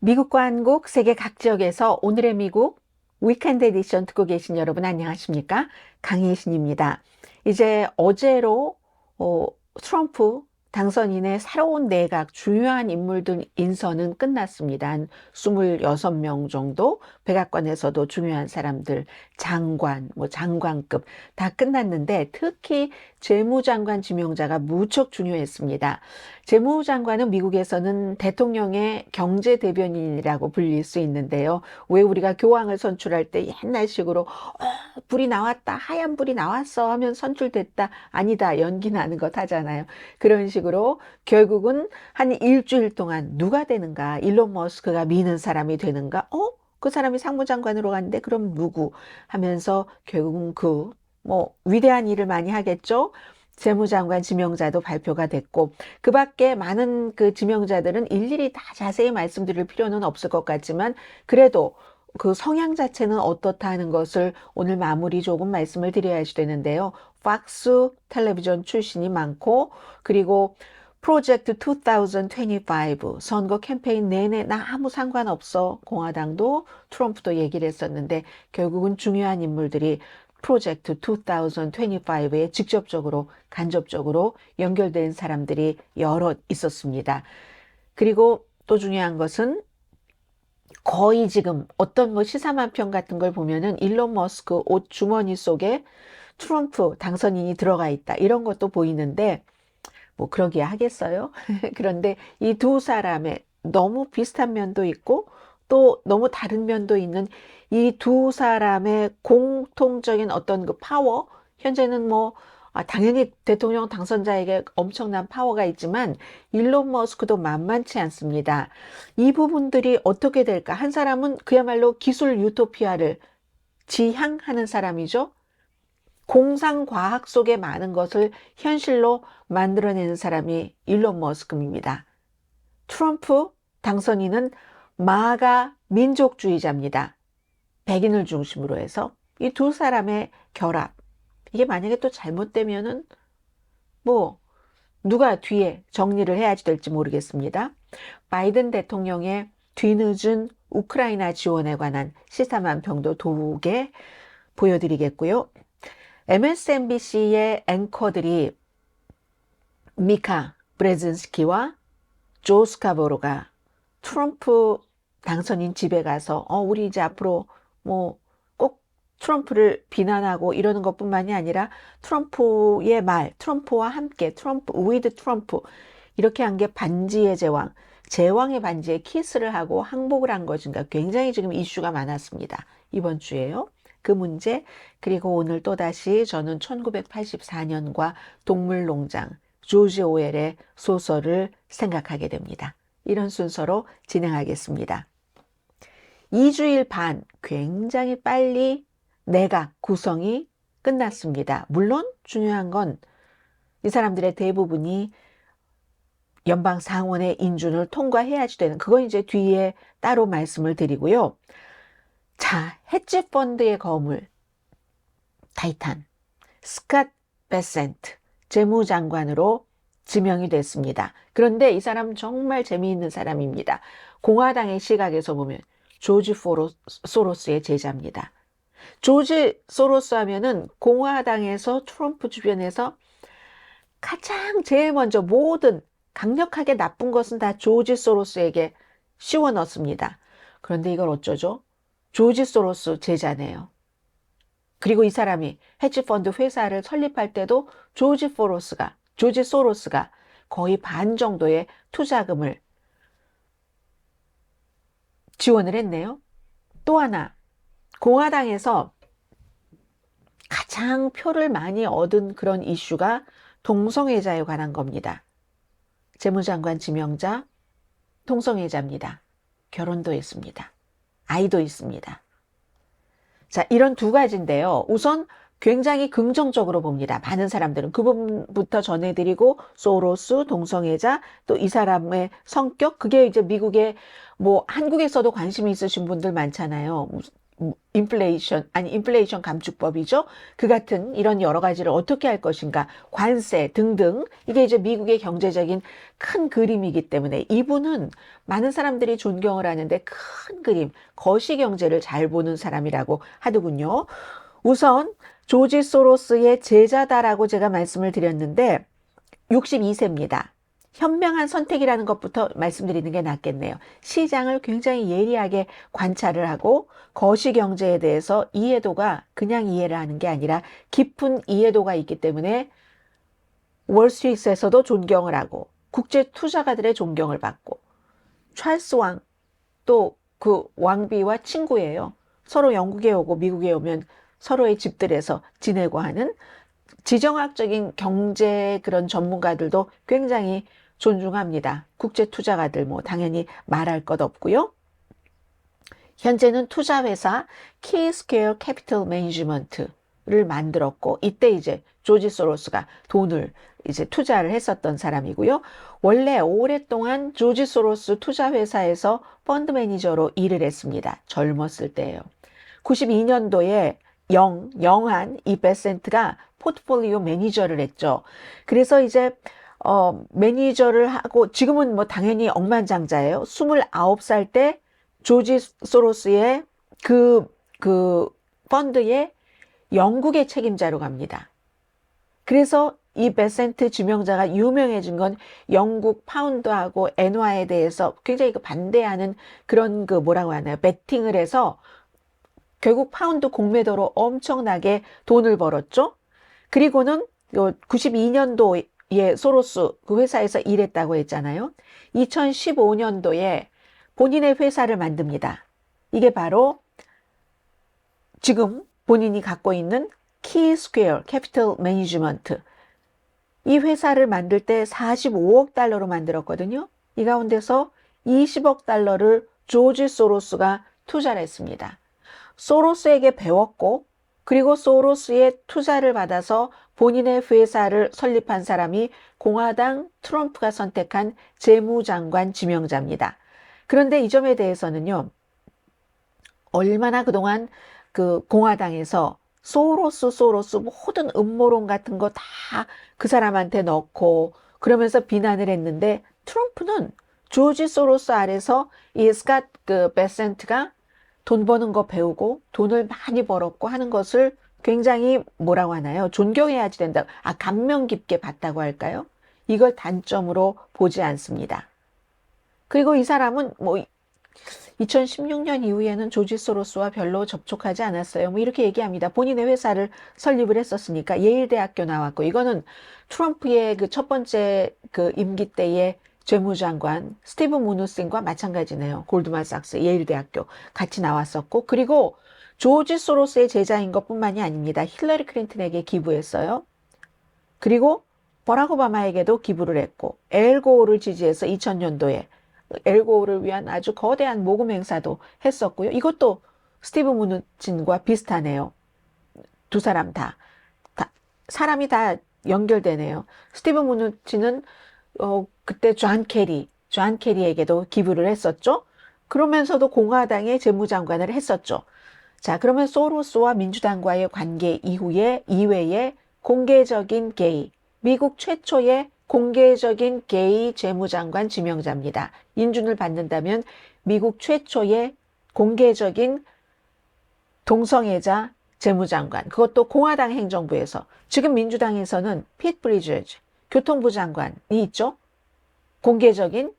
미국과 한국, 세계 각 지역에서 오늘의 미국 위켄드 에디션 듣고 계신 여러분 안녕하십니까? 강혜신입니다. 이제 어제로 트럼프 당선인의 새로운 내각 중요한 인물들 인선은 끝났습니다. 한 26명 정도 백악관에서도 중요한 사람들 장관, 장관급 다 끝났는데 특히 재무장관 지명자가 무척 중요했습니다. 재무장관은 미국에서는 대통령의 경제 대변인이라고 불릴 수 있는데요. 왜 우리가 교황을 선출할 때 옛날식으로 불이 나왔다, 하얀 불이 나왔어 하면 선출됐다, 아니다, 연기 나는 것 하잖아요. 그런 식으로 결국은 한 일주일 동안 누가 되는가, 일론 머스크가 미는 사람이 되는가, 그 사람이 상무장관으로 갔는데 그럼 누구 하면서 결국은 위대한 일을 많이 하겠죠. 재무장관 지명자도 발표가 됐고 그 밖에 많은 그 지명자들은 일일이 다 자세히 말씀드릴 필요는 없을 것 같지만 그래도 그 성향 자체는 어떻다 하는 것을 오늘 마무리 조금 말씀을 드려야지 되는데요. 팍스 텔레비전 출신이 많고 그리고 프로젝트 2025 선거 캠페인 내내 나 아무 상관없어. 공화당도 트럼프도 얘기를 했었는데 결국은 중요한 인물들이 프로젝트 2025에 직접적으로 간접적으로 연결된 사람들이 여럿 있었습니다. 그리고 또 중요한 것은 거의 지금 어떤 시사만평 같은 걸 보면은 일론 머스크 옷 주머니 속에 트럼프 당선인이 들어가 있다 이런 것도 보이는데 그러기야 하겠어요. 그런데 이 두 사람의 너무 비슷한 면도 있고 또 너무 다른 면도 있는 이 두 사람의 공통적인 어떤 그 파워, 현재는 당연히 대통령 당선자에게 엄청난 파워가 있지만 일론 머스크도 만만치 않습니다. 이 부분들이 어떻게 될까? 한 사람은 그야말로 기술 유토피아를 지향하는 사람이죠. 공상과학 속의 많은 것을 현실로 만들어내는 사람이 일론 머스크입니다. 트럼프 당선인은 마가 민족주의자입니다. 백인을 중심으로 해서 이 두 사람의 결합, 이게 만약에 또 잘못되면은 누가 뒤에 정리를 해야지 될지 모르겠습니다. 바이든 대통령의 뒤늦은 우크라이나 지원에 관한 시사만평도 두 개 보여드리겠고요. MSNBC의 앵커들이 미카 브레진스키와 조 스카보로가 트럼프 당선인 집에 가서 우리 이제 앞으로 꼭 트럼프를 비난하고 이러는 것뿐만이 아니라 트럼프의 말, 트럼프와 함께 트럼프 with 트럼프 이렇게 한 게 반지의 제왕, 제왕의 반지에 키스를 하고 항복을 한 것인가 굉장히 지금 이슈가 많았습니다. 이번 주에요. 그 문제, 그리고 오늘 또다시 저는 1984년과 동물농장, 조지 오웰의 소설을 생각하게 됩니다. 이런 순서로 진행하겠습니다. 2주일 반 굉장히 빨리 내각 구성이 끝났습니다. 물론 중요한 건 이 사람들의 대부분이 연방 상원의 인준을 통과해야지 되는 그건 이제 뒤에 따로 말씀을 드리고요. 자, 헤지 펀드의 거물 타이탄 스캇 베센트 재무장관으로 지명이 됐습니다. 그런데 이 사람 정말 재미있는 사람입니다. 공화당의 시각에서 보면 조지 소로스의 제자입니다. 조지 소로스 하면은 공화당에서 트럼프 주변에서 가장 제일 먼저 모든 강력하게 나쁜 것은 다 조지 소로스에게 씌워 넣습니다. 그런데 이걸 어쩌죠? 조지 소로스 제자네요. 그리고 이 사람이 헤지펀드 회사를 설립할 때도 조지 소로스가 거의 반 정도의 투자금을 지원을 했네요. 또 하나, 공화당에서 가장 표를 많이 얻은 그런 이슈가 동성애자에 관한 겁니다. 재무장관 지명자 동성애자입니다. 결혼도 했습니다. 아이도 있습니다. 자, 이런 두 가지인데요. 우선 굉장히 긍정적으로 봅니다. 많은 사람들은 그 부분부터 전해드리고 소로스, 동성애자, 또 이 사람의 성격, 그게 이제 미국의 한국에서도 관심이 있으신 분들 많잖아요. 인플레이션 감축법이죠. 그 같은 이런 여러 가지를 어떻게 할 것인가, 관세 등등, 이게 이제 미국의 경제적인 큰 그림이기 때문에 이분은 많은 사람들이 존경을 하는데 큰 그림, 거시 경제를 잘 보는 사람이라고 하더군요. 우선 조지 소로스의 제자다라고 제가 말씀을 드렸는데 62세입니다. 현명한 선택이라는 것부터 말씀드리는 게 낫겠네요. 시장을 굉장히 예리하게 관찰을 하고 거시경제에 대해서 이해도가 그냥 이해를 하는 게 아니라 깊은 이해도가 있기 때문에 월스트리트에서도 존경을 하고 국제 투자가들의 존경을 받고, 찰스 왕 또 그 왕비와 친구예요. 서로 영국에 오고 미국에 오면 서로의 집들에서 지내고 하는, 지정학적인 경제 그런 전문가들도 굉장히 존중합니다. 국제 투자가들 뭐 당연히 말할 것 없고요. 현재는 투자회사 K-Square Capital Management를 만들었고, 이때 이제 조지 소로스가 돈을 이제 투자를 했었던 사람이고요. 원래 오랫동안 조지 소로스 투자회사에서 펀드 매니저로 일을 했습니다. 젊었을 때예요. 92년도에 영한 이 베센트가 포트폴리오 매니저를 했죠. 그래서 이제 매니저를 하고 지금은 뭐 당연히 억만장자예요. 29살 때 조지 소로스의 그 펀드의 영국의 책임자로 갑니다. 그래서 이 베센트 지명자가 유명해진 건 영국 파운드하고 엔화에 대해서 굉장히 반대하는 그런 뭐라고 하나요? 베팅을 해서 결국 파운드 공매도로 엄청나게 돈을 벌었죠. 그리고는 92년도에 소로스 그 회사에서 일했다고 했잖아요. 2015년도에 본인의 회사를 만듭니다. 이게 바로 지금 본인이 갖고 있는 K-Square Capital Management. 이 회사를 만들 때 45억 달러로 만들었거든요. 이 가운데서 20억 달러를 조지 소로스가 투자를 했습니다. 소로스에게 배웠고, 그리고 소로스의 투자를 받아서 본인의 회사를 설립한 사람이 공화당 트럼프가 선택한 재무장관 지명자입니다. 그런데 이 점에 대해서는요, 얼마나 그동안 그 공화당에서 소로스 모든 음모론 같은 거 다 그 사람한테 넣고 그러면서 비난을 했는데, 트럼프는 조지 소로스 아래서 이 스캇 베센트가 돈 버는 거 배우고 돈을 많이 벌었고 하는 것을 굉장히 뭐라고 하나요? 존경해야지 된다. 감명 깊게 봤다고 할까요? 이걸 단점으로 보지 않습니다. 그리고 이 사람은 뭐 2016년 이후에는 조지 소로스와 별로 접촉하지 않았어요. 뭐 이렇게 얘기합니다. 본인의 회사를 설립을 했었으니까. 예일대학교 나왔고, 이거는 트럼프의 그 첫 번째 그 임기 때의 재무장관 스티브 무누신과 마찬가지네요. 골드만삭스, 예일대학교 같이 나왔었고, 그리고 조지 소로스의 제자인 것뿐만이 아닙니다. 힐러리 클린턴에게 기부했어요. 그리고 버락 오바마에게도 기부를 했고, 엘고를 지지해서 2000년도에 엘고를 위한 아주 거대한 모금 행사도 했었고요. 이것도 스티브 무누친과 비슷하네요. 두 사람 다 사람이 다 연결되네요. 스티브 무누친은 그때 존 케리에게도 기부를 했었죠. 그러면서도 공화당의 재무장관을 했었죠. 자, 그러면 소로스와 민주당과의 관계 이외에 공개적인 게이, 미국 최초의 공개적인 게이 재무장관 지명자입니다. 인준을 받는다면 미국 최초의 공개적인 동성애자 재무장관, 그것도 공화당 행정부에서. 지금 민주당에서는 핏 브리저즈 교통부 장관이 있죠. 공개적인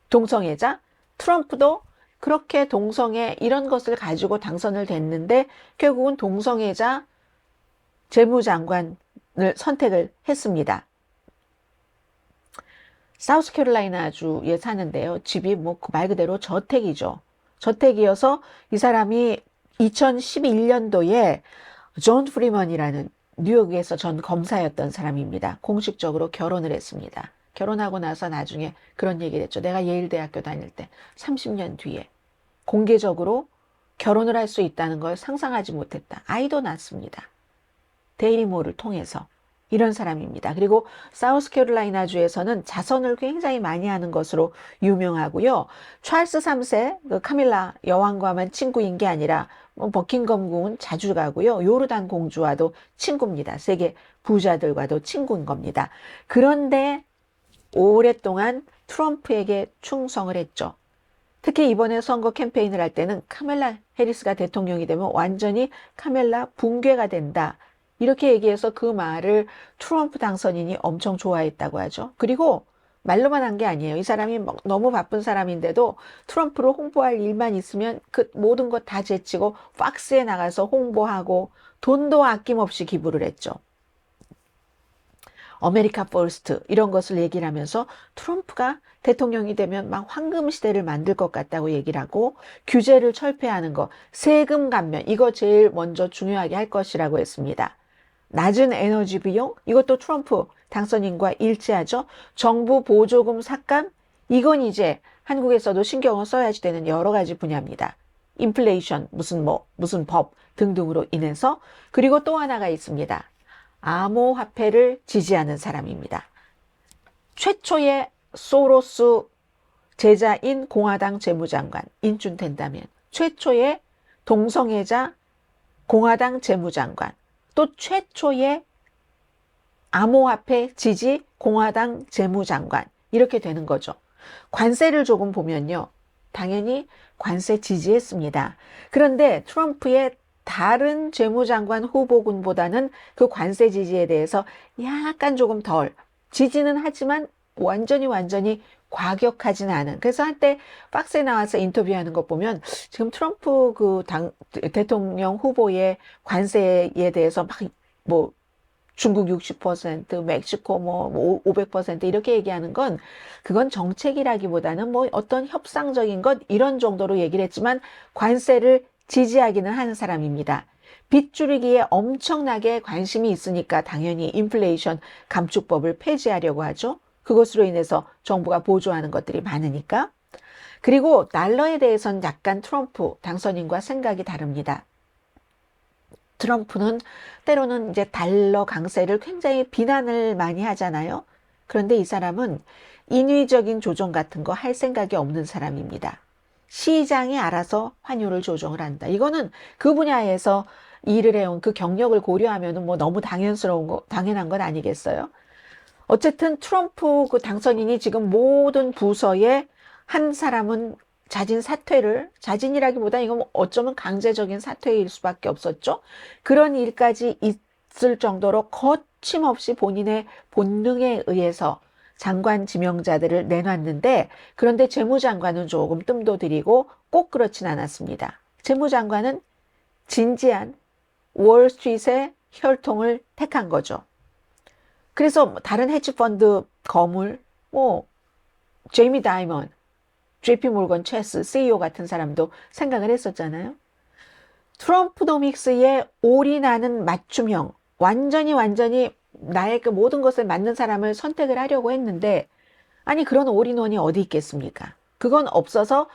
동성애자. 트럼프도 그렇게 동성애 이런 것을 가지고 당선을 됐는데 결국은 동성애자 재무장관을 선택을 했습니다. 사우스캐롤라이나주에 사는데요. 집이 뭐 말 그대로 저택이죠. 저택이어서 이 사람이 2011년도에 존 프리먼이라는 뉴욕에서 전 검사였던 사람입니다. 공식적으로 결혼을 했습니다. 결혼하고 나서 나중에 그런 얘기를 했죠. 내가 예일대학교 다닐 때 30년 뒤에 공개적으로 결혼을 할 수 있다는 걸 상상하지 못했다. 아이도 낳습니다. 데일리모를 통해서. 이런 사람입니다. 그리고 사우스캐롤라이나주에서는 자선을 굉장히 많이 하는 것으로 유명하고요. 찰스 3세 그 카밀라 여왕과만 친구인 게 아니라 뭐 버킹엄궁은 자주 가고요. 요르단 공주와도 친구입니다. 세계 부자들과도 친구인 겁니다. 그런데 오랫동안 트럼프에게 충성을 했죠. 특히 이번에 선거 캠페인을 할 때는 카멜라 해리스가 대통령이 되면 완전히 카멜라 붕괴가 된다. 이렇게 얘기해서 그 말을 트럼프 당선인이 엄청 좋아했다고 하죠. 그리고 말로만 한 게 아니에요. 이 사람이 너무 바쁜 사람인데도 트럼프를 홍보할 일만 있으면 그 모든 것 다 제치고 팍스에 나가서 홍보하고 돈도 아낌없이 기부를 했죠. 아메리카 퍼스트 이런 것을 얘기를 하면서 트럼프가 대통령이 되면 막 황금 시대를 만들 것 같다고 얘기를 하고 규제를 철폐하는 거, 세금 감면 이거 제일 먼저 중요하게 할 것이라고 했습니다. 낮은 에너지 비용 이것도 트럼프 당선인과 일치하죠. 정부 보조금 삭감 이건 이제 한국에서도 신경을 써야지 되는 여러 가지 분야입니다. 인플레이션 무슨 법 등등으로 인해서 그리고 또 하나가 있습니다. 암호화폐를 지지하는 사람입니다. 최초의 소로스 제자인 공화당 재무장관 인준된다면 최초의 동성애자 공화당 재무장관 또 최초의 암호화폐 지지 공화당 재무장관 이렇게 되는 거죠. 관세를 조금 보면요. 당연히 관세 지지했습니다. 그런데 트럼프의 다른 재무장관 후보군보다는 그 관세 지지에 대해서 약간 조금 덜 지지는 하지만 완전히 과격하지는 않은. 그래서 한때 박스에 나와서 인터뷰하는 것 보면 지금 트럼프 그 대통령 후보의 관세에 대해서 막 중국 60%, 멕시코 500% 이렇게 얘기하는 건 그건 정책이라기보다는 어떤 협상적인 것 이런 정도로 얘기를 했지만 관세를 지지하기는 하는 사람입니다. 빚 줄이기에 엄청나게 관심이 있으니까 당연히 인플레이션 감축법을 폐지하려고 하죠. 그것으로 인해서 정부가 보조하는 것들이 많으니까. 그리고 달러에 대해서는 약간 트럼프 당선인과 생각이 다릅니다. 트럼프는 때로는 이제 달러 강세를 굉장히 비난을 많이 하잖아요. 그런데 이 사람은 인위적인 조정 같은 거 할 생각이 없는 사람입니다. 시장이 알아서 환율을 조정을 한다. 이거는 그 분야에서 일을 해온 그 경력을 고려하면 너무 당연한 건 아니겠어요? 어쨌든 트럼프 그 당선인이 지금 모든 부서에 한 사람은 자진이라기보다 이건 어쩌면 강제적인 사퇴일 수밖에 없었죠. 그런 일까지 있을 정도로 거침없이 본인의 본능에 의해서 장관 지명자들을 내놨는데 그런데 재무장관은 조금 뜸도 들이고 꼭 그렇진 않았습니다. 재무장관은 진지한 월스트리트의 혈통을 택한 거죠. 그래서 다른 헤지펀드 거물, 제이미 다이먼, JP 모건 체스 CEO 같은 사람도 생각을 했었잖아요. 트럼프노믹스에 올인하는 맞춤형, 완전히 나의 그 모든 것에 맞는 사람을 선택을 하려고 했는데 아니 그런 올인원이 어디 있겠습니까? 그건 없어서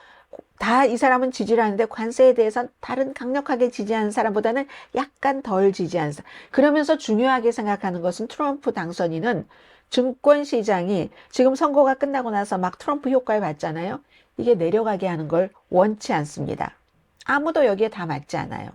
다 이 사람은 지지를 하는데 관세에 대해서 다른 강력하게 지지하는 사람보다는 약간 덜 지지하는 사람. 그러면서 중요하게 생각하는 것은 트럼프 당선인은 증권시장이 지금 선거가 끝나고 나서 막 트럼프 효과를 받잖아요. 이게 내려가게 하는 걸 원치 않습니다. 아무도 여기에 다 맞지 않아요.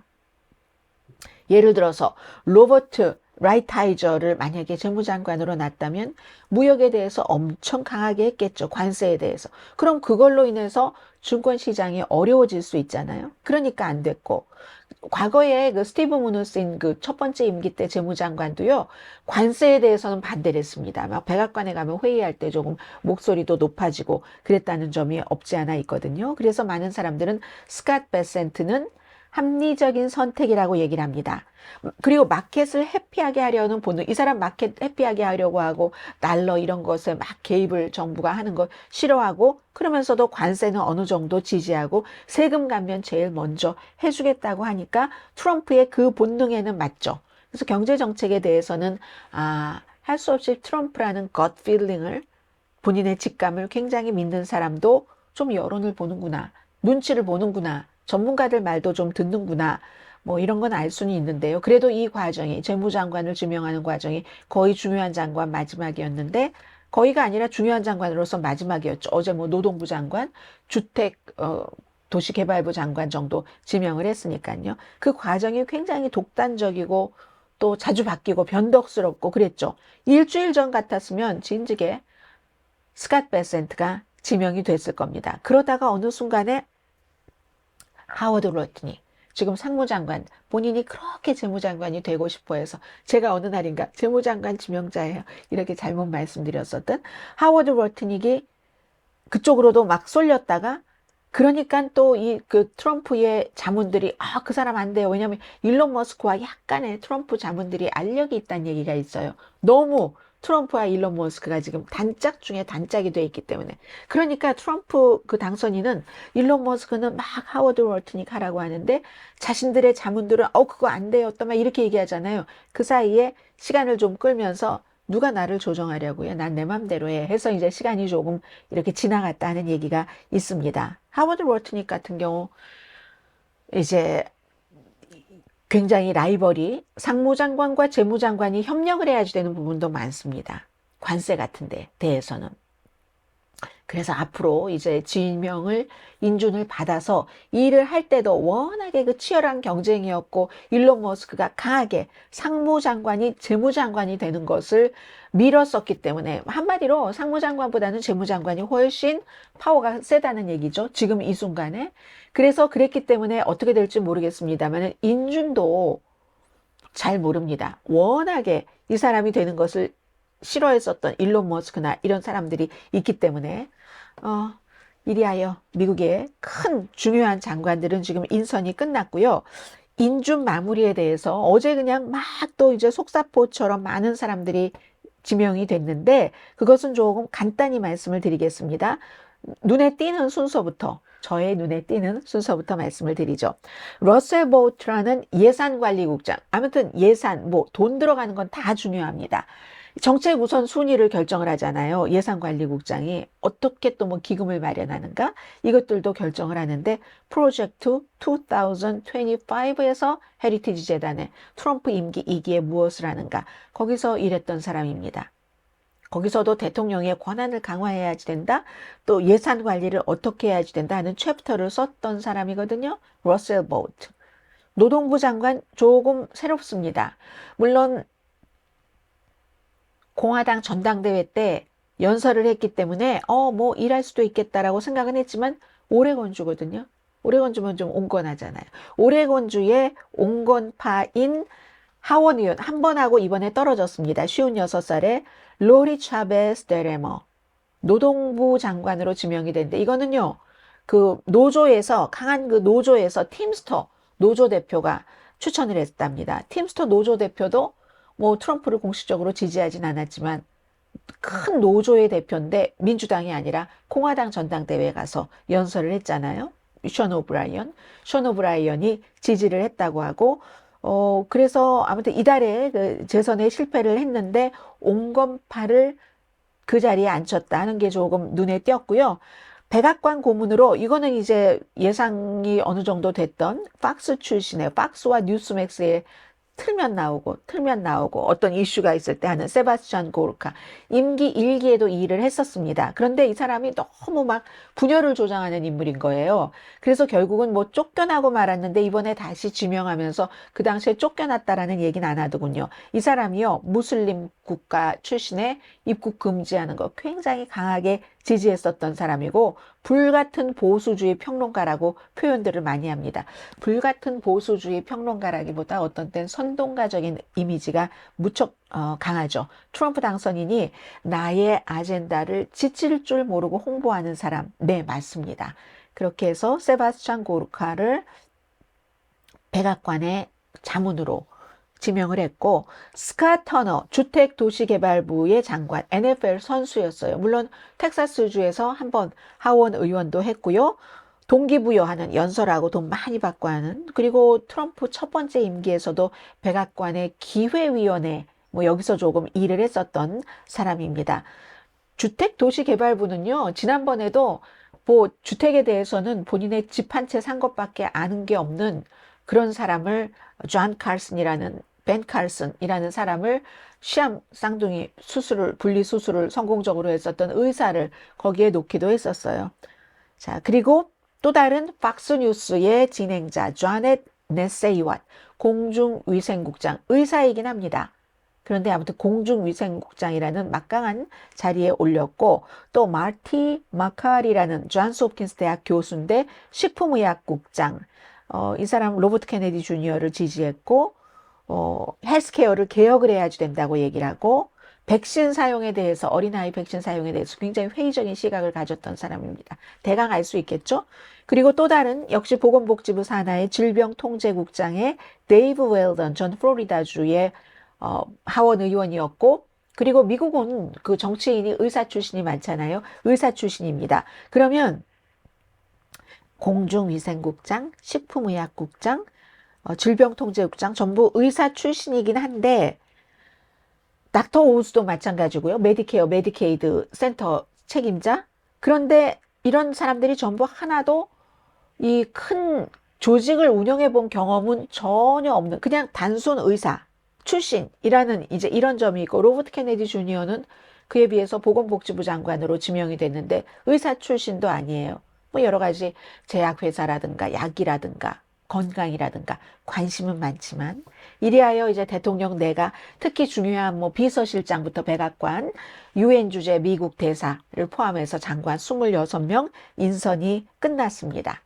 예를 들어서 로버트 라이트하이저를 만약에 재무장관으로 놨다면 무역에 대해서 엄청 강하게 했겠죠. 관세에 대해서. 그럼 그걸로 인해서 증권시장이 어려워질 수 있잖아요. 그러니까 안 됐고 과거에 그 스티브 무누신 그 첫 번째 임기 때 재무장관도요. 관세에 대해서는 반대를 했습니다. 막 백악관에 가면 회의할 때 조금 목소리도 높아지고 그랬다는 점이 없지 않아 있거든요. 그래서 많은 사람들은 스캇 베센트는 합리적인 선택이라고 얘기를 합니다. 그리고 마켓을 해피하게 하려는 본능. 이 사람 마켓 해피하게 하려고 하고 달러 이런 것에 막 개입을 정부가 하는 거 싫어하고 그러면서도 관세는 어느 정도 지지하고 세금 감면 제일 먼저 해주겠다고 하니까 트럼프의 그 본능에는 맞죠. 그래서 경제 정책에 대해서는 할 수 없이 트럼프라는 gut feeling을 본인의 직감을 굉장히 믿는 사람도 좀 여론을 보는구나. 눈치를 보는구나. 전문가들 말도 좀 듣는구나. 뭐 이런 건 알 수는 있는데요. 그래도 이 과정이 재무장관을 지명하는 과정이 거의 중요한 장관 마지막이었는데 거의가 아니라 중요한 장관으로서 마지막이었죠. 어제 뭐 노동부 장관, 주택 도시개발부 장관 정도 지명을 했으니까요. 그 과정이 굉장히 독단적이고 또 자주 바뀌고 변덕스럽고 그랬죠. 일주일 전 같았으면 진즉에 스캇 베센트가 지명이 됐을 겁니다. 그러다가 어느 순간에 하워드 로튼이 지금 상무장관, 본인이 그렇게 재무장관이 되고 싶어 해서 제가 어느 날인가 재무장관 지명자예요. 이렇게 잘못 말씀드렸었던 하워드 로튼이 그쪽으로도 막 쏠렸다가 그러니까 또 이 그 트럼프의 자문들이 그 사람 안 돼요. 왜냐하면 일론 머스크와 약간의 트럼프 자문들이 알력이 있다는 얘기가 있어요. 너무 트럼프와 일론 머스크가 지금 단짝 중에 단짝이 돼 있기 때문에. 그러니까 트럼프 그 당선인은 일론 머스크는 막 하워드 월트닉 하라고 하는데 자신들의 자문들은 그거 안 돼요. 또 막 이렇게 얘기하잖아요. 그 사이에 시간을 좀 끌면서 누가 나를 조정하려고 해? 난 내 맘대로 해. 해서 이제 시간이 조금 이렇게 지나갔다는 얘기가 있습니다. 하워드 월트닉 같은 경우 이제 굉장히 라이벌이 상무장관과 재무장관이 협력을 해야지 되는 부분도 많습니다. 관세 같은 데 대해서는. 그래서 앞으로 이제 지명을 인준을 받아서 일을 할 때도 워낙에 그 치열한 경쟁이었고 일론 머스크가 강하게 상무장관이 재무장관이 되는 것을 밀었었기 때문에 한마디로 상무장관보다는 재무장관이 훨씬 파워가 세다는 얘기죠. 지금 이 순간에. 그래서 그랬기 때문에 어떻게 될지 모르겠습니다만 인준도 잘 모릅니다. 워낙에 이 사람이 되는 것을 싫어했었던 일론 머스크나 이런 사람들이 있기 때문에 이리하여 미국의 큰 중요한 장관들은 지금 인선이 끝났고요. 인준 마무리에 대해서 어제 그냥 막 또 이제 속사포처럼 많은 사람들이 지명이 됐는데 그것은 조금 간단히 말씀을 드리겠습니다. 눈에 띄는 순서부터 저의 눈에 띄는 순서부터 말씀을 드리죠. 러셀 보우트라는 예산관리국장. 아무튼 예산, 뭐 돈 들어가는 건 다 중요합니다. 정책 우선 순위를 결정을 하잖아요. 예산관리국장이 어떻게 또 뭐 기금을 마련하는가 이것들도 결정을 하는데 프로젝트 2025에서 헤리티지 재단에 트럼프 임기 2기에 무엇을 하는가 거기서 일했던 사람입니다. 거기서도 대통령의 권한을 강화해야지 된다. 또 예산 관리를 어떻게 해야지 된다 하는 챕터를 썼던 사람이거든요. 러셀 보우트. 노동부 장관 조금 새롭습니다. 물론 공화당 전당대회 때 연설을 했기 때문에 뭐 일할 수도 있겠다라고 생각은 했지만 오레곤주거든요. 오레곤주면 좀 온건하잖아요. 오레곤주의 온건파인 하원 의원 한 번 하고 이번에 떨어졌습니다. 56살에 로리 차베스 데레머 노동부 장관으로 지명이 됐는데 이거는요. 그 노조에서 강한 그 노조에서 팀스터 노조 대표가 추천을 했답니다. 팀스터 노조 대표도 뭐 트럼프를 공식적으로 지지하진 않았지만 큰 노조의 대표인데 민주당이 아니라 공화당 전당대회에 가서 연설을 했잖아요. 션 오브라이언이 지지를 했다고 하고 그래서 아무튼 이달에 그 재선에 실패를 했는데 온건파를 그 자리에 앉혔다 하는 게 조금 눈에 띄었고요. 백악관 고문으로 이거는 이제 예상이 어느 정도 됐던 팍스 출신의 팍스와 뉴스맥스의 틀면 나오고 어떤 이슈가 있을 때 하는 세바스찬 고르카 임기 1기에도 이 일을 했었습니다. 그런데 이 사람이 너무 막 분열을 조장하는 인물인 거예요. 그래서 결국은 뭐 쫓겨나고 말았는데 이번에 다시 지명하면서 그 당시에 쫓겨났다라는 얘기는 안 하더군요. 이 사람이요 무슬림 국가 출신의 입국 금지하는 거 굉장히 강하게 지지했었던 사람이고 불같은 보수주의 평론가라고 표현들을 많이 합니다. 불같은 보수주의 평론가라기보다 어떤 땐 선동가적인 이미지가 무척 강하죠. 트럼프 당선인이 나의 아젠다를 지칠 줄 모르고 홍보하는 사람. 네, 맞습니다. 그렇게 해서 세바스찬 고르카를 백악관의 자문으로 지명을 했고 스캇 터너 주택도시개발부의 장관 NFL 선수였어요. 물론 텍사스주에서 한번 하원 의원도 했고요. 동기부여하는 연설하고 돈 많이 받고 하는 그리고 트럼프 첫 번째 임기에서도 백악관의 기회위원회 뭐 여기서 조금 일을 했었던 사람입니다. 주택도시개발부는요. 지난번에도 뭐 주택에 대해서는 본인의 집 한 채 산 것밖에 아는 게 없는 그런 사람을 벤 칼슨이라는 사람을 시암 쌍둥이 수술을 분리 수술을 성공적으로 했었던 의사를 거기에 놓기도 했었어요. 자, 그리고 또 다른 팍스뉴스의 진행자 자넷 네세이왓 공중위생국장 의사이긴 합니다. 그런데 아무튼 공중위생국장이라는 막강한 자리에 올렸고 또 마티 마카리라는 존스 홉킨스 대학 교수인데 식품의약국장 이 사람 로버트 케네디 주니어를 지지했고 헬스케어를 개혁을 해야지 된다고 얘기를 하고 백신 사용에 대해서 어린아이 백신 사용에 대해서 굉장히 회의적인 시각을 가졌던 사람입니다. 대강 알 수 있겠죠? 그리고 또 다른 역시 보건복지부 산하의 질병통제국장의 데이브 웰던 전 플로리다주의 하원 의원이었고 그리고 미국은 그 정치인이 의사 출신이 많잖아요. 의사 출신입니다. 그러면 공중위생국장, 식품의약국장, 질병통제국장 전부 의사 출신이긴 한데 닥터 오우스도 마찬가지고요. 메디케어, 메디케이드 센터 책임자. 그런데 이런 사람들이 전부 하나도 이 큰 조직을 운영해 본 경험은 전혀 없는 그냥 단순 의사 출신이라는 이제 이런 점이 있고 로버트 케네디 주니어는 그에 비해서 보건복지부 장관으로 지명이 됐는데 의사 출신도 아니에요. 뭐 여러 가지 제약회사라든가 약이라든가 건강이라든가 관심은 많지만 이리하여 이제 대통령 내가 특히 중요한 뭐 비서실장부터 백악관, 유엔 주재 미국 대사를 포함해서 장관 26명 인선이 끝났습니다.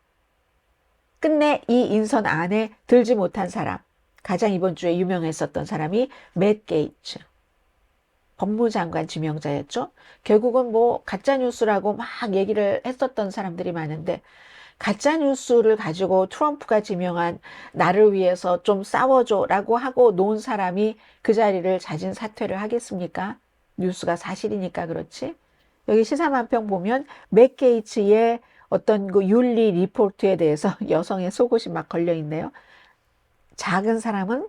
끝내 이 인선 안에 들지 못한 사람, 가장 이번 주에 유명했었던 사람이 맷 게이츠, 법무장관 지명자였죠. 결국은 뭐 가짜뉴스라고 막 얘기를 했었던 사람들이 많은데 가짜뉴스를 가지고 트럼프가 지명한 나를 위해서 좀 싸워줘라고 하고 놓은 사람이 그 자리를 자진 사퇴를 하겠습니까? 뉴스가 사실이니까 그렇지. 여기 시사만평 보면 맷 게이츠의 어떤 그 윤리 리포트에 대해서 여성의 속옷이 막 걸려 있네요. 작은 사람은